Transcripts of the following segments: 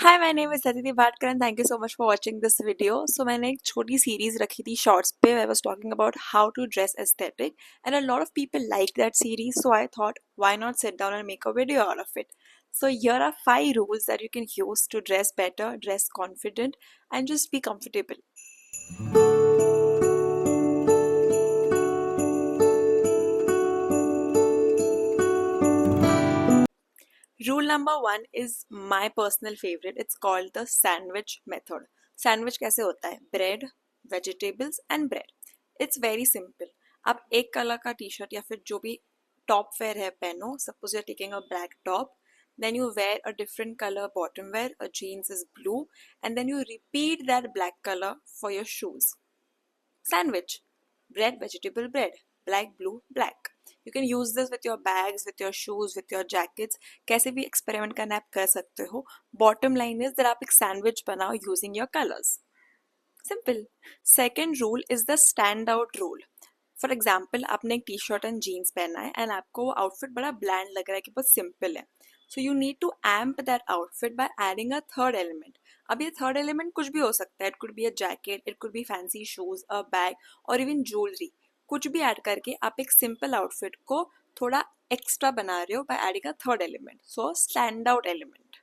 Hi my name is Aditi Bhatkar and thank you so much for watching this video. So मैंने एक छोटी series रखी थी शॉर्ट्स पे। I was talking about how to dress aesthetic and a lot of people like that series, so I thought why not sit down and make a video out of it. So here are 5 rules that you can use to dress better, dress confident and just be comfortable. Rule number 1 is my personal favorite. It's called the sandwich method. Sandwich कैसे होता है? Bread, vegetables and bread. It's very simple. आप एक colour का T shirt या फिर जो भी टॉप वेयर है पहनो. Suppose you're taking a black top, then you wear a different color bottom wear, a jeans is blue, and then you repeat that black color for your shoes. Sandwich. Bread, vegetable, bread. Black, blue, black. You can use this with your bags, with your shoes, with your jackets. कैसे भी experiment करना आप कर सकते हो. Bottom line is that आप एक sandwich बनाओ using your colors. Simple. Second rule is the standout rule. For example आपने एक टी शर्ट एंड जीन्स पहना है एंड आपको वो आउटफिट बड़ा ब्लैंड लग रहा है कि बहुत सिंपल है. So you need to amp that outfit by adding a third element. अब ये थर्ड एलिमेंट कुछ भी हो सकता है. It could be a jacket, it could be fancy shoes, a bag और इवन ज्वेलरी. कुछ भी ऐड करके आप एक सिंपल आउटफिट को थोड़ा एक्स्ट्रा बना रहे हो bye adding a third element. So stand out element.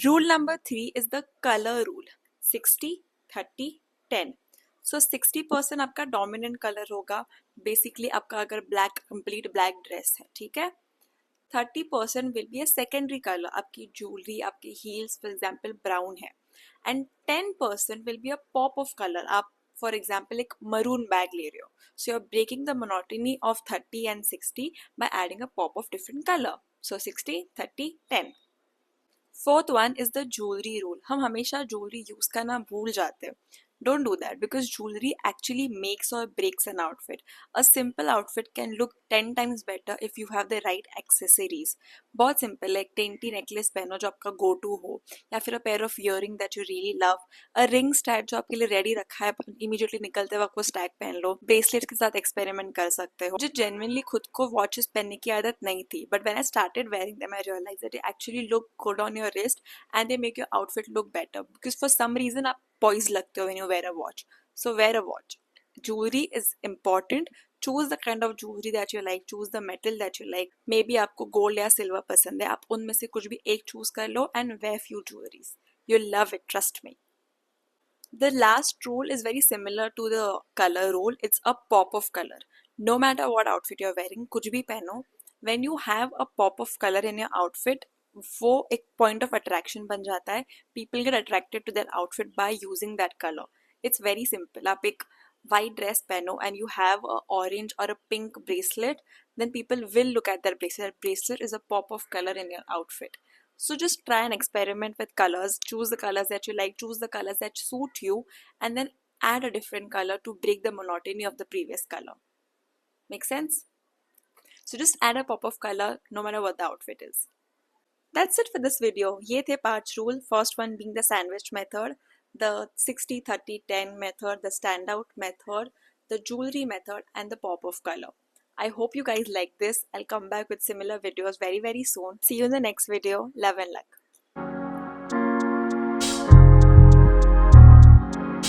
Rule number 3 is the colour rule. 60-30-10. सो 60% आपका डोमिनेंट कलर होगा. बेसिकली आपका अगर ब्लैक कंप्लीट ब्लैक ड्रेस है, ठीक है. 30% will be a secondary colour. आपकी ज्वेलरी, आपकी हील्स फॉर एग्जाम्पल ब्राउन है. And 10% will be a pop of colour. आप फॉर एग्जाम्पल एक मरून बैग ले रहे हो. So you are breaking the monotony of 30 and 60 by adding a pop of different colour. So 60-30-10. Fourth one is the jewellery rule. हम हमेशा jewellery use करना भूल जाते हैं. Don't do that because jewelry actually makes or breaks an outfit. A simple outfit can look 10 times better if you have the right accessories. बहुत simple है. एक dainty necklace पहनो जो आपका go to हो, या फिर a pair of earring that you really love, a ring stand जो आपके लिए ready रखा है, immediately निकलते वक्त वो stack पहन लो. bracelets के साथ experiment कर सकते हो. मुझे genuinely खुद को watches पहनने की आदत नहीं थी, but when I started wearing them I realized that they actually look good on your wrist and they make your outfit look better because for some reason आप poised लगते हो when you wear a watch. So wear a watch. Jewelry is important. Choose the kind of jewelry that you like. Choose the metal that you like. Maybe आपको gold या silver पसंद है. आप उनमें से कुछ भी एक choose कर लो and wear few jewelries. You'll love it, trust me. The last rule is very similar to the color rule. It's a pop of color. No matter what outfit you're wearing, कुछ भी पहनो. When you have a pop of color in your outfit, वो एक point of attraction बन जाता है. People get attracted to their outfit by using that color. It's very simple. आप एक white dress पहनो and you have a orange or a pink bracelet, then people will look at that bracelet. Bracelet is a pop of color in your outfit. So just try and experiment with colors. Choose the colors that you like. Choose the colors that suit you, and then add a different color to break the monotony of the previous color. Make sense? So just add a pop of color no matter what the outfit is. That's it for this video. ये थे 5 rule. First one being the sandwich method, the 60-30-10 method, the standout method, the jewelry method, and the pop of color. I hope you guys like this. I'll come back with similar videos very soon. See you in the next video. Love and luck.